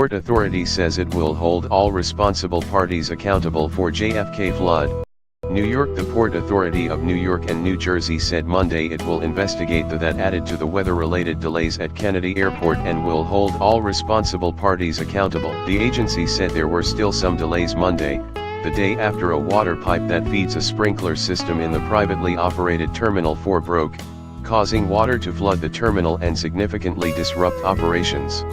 Port Authority says it will hold all responsible parties accountable for JFK flood. New York. The Port Authority of New York and New Jersey said Monday it will investigate the that added to the weather-related delays at Kennedy Airport and will hold all responsible parties accountable. The agency said there were still some delays Monday, the day after a water pipe that feeds a sprinkler system in the privately operated Terminal 4 broke, causing water to flood the terminal and significantly disrupt operations.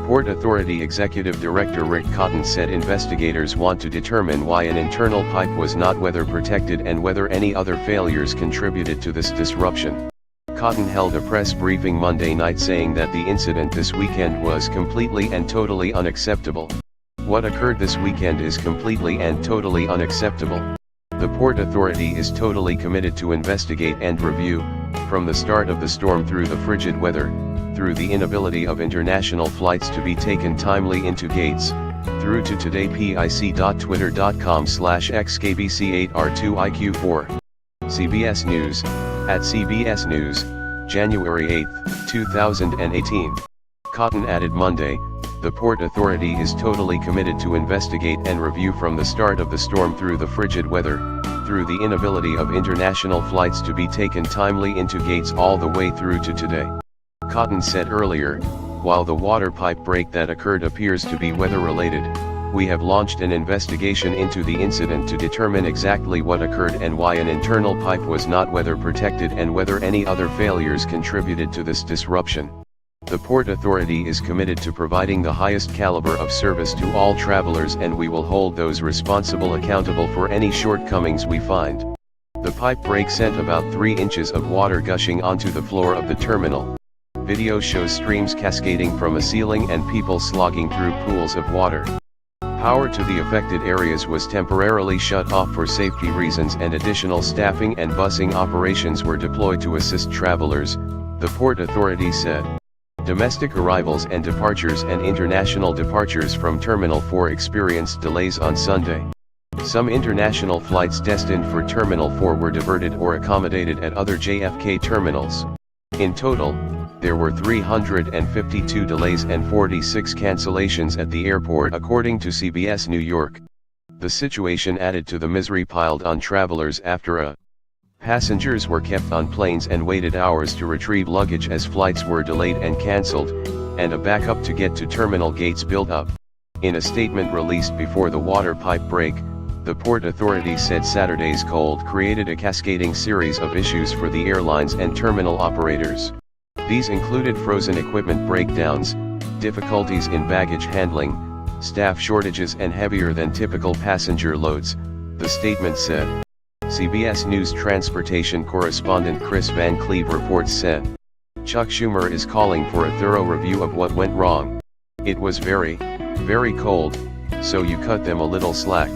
Port Authority Executive Director Rick Cotton said investigators want to determine why an internal pipe was not weather protected and whether any other failures contributed to this disruption. Cotton held a press briefing Monday night saying that the incident this weekend was completely and totally unacceptable. What occurred this weekend is completely and totally unacceptable. The Port Authority is totally committed to investigate and review, from the start of the storm through the frigid weather, through the inability of international flights to be taken timely into gates, through to today pic.twitter.com/xkbc8r2iq4. CBS News, at CBS News, January 8, 2018. Cotton added Monday, the Port Authority is totally committed to investigate and review from the start of the storm through the frigid weather, through the inability of international flights to be taken timely into gates all the way through to today. Cotton said earlier, while the water pipe break that occurred appears to be weather-related, we have launched an investigation into the incident to determine exactly what occurred and why an internal pipe was not weather-protected and whether any other failures contributed to this disruption. The Port Authority is committed to providing the highest caliber of service to all travelers and we will hold those responsible accountable for any shortcomings we find. The pipe break sent about 3 inches of water gushing onto the floor of the terminal. Video shows streams cascading from a ceiling and people slogging through pools of water. Power to the affected areas was temporarily shut off for safety reasons and additional staffing and busing operations were deployed to assist travelers, the Port Authority said. Domestic arrivals and departures and international departures from Terminal 4 experienced delays on Sunday. Some international flights destined for Terminal 4 were diverted or accommodated at other JFK terminals. In total, there were 352 delays and 46 cancellations at the airport according to CBS New York. The situation added to the misery piled on travelers after passengers were kept on planes and waited hours to retrieve luggage as flights were delayed and cancelled, and a backup to get to terminal gates built up. In a statement released before the water pipe break, the Port Authority said Saturday's cold created a cascading series of issues for the airlines and terminal operators. These included frozen equipment breakdowns, difficulties in baggage handling, staff shortages and heavier than typical passenger loads, the statement said. CBS News transportation correspondent Chris Van Cleve reports said. Chuck Schumer is calling for a thorough review of what went wrong. It was very, very cold, so you cut them a little slack.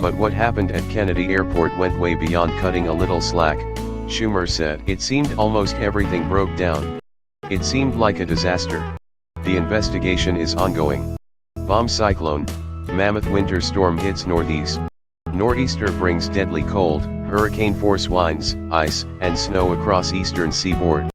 But what happened at Kennedy Airport went way beyond cutting a little slack, Schumer said. It seemed almost everything broke down. It seemed like a disaster. The investigation is ongoing. Bomb cyclone, mammoth winter storm hits northeast. Nor'easter brings deadly cold, hurricane-force winds, ice, and snow across eastern seaboard.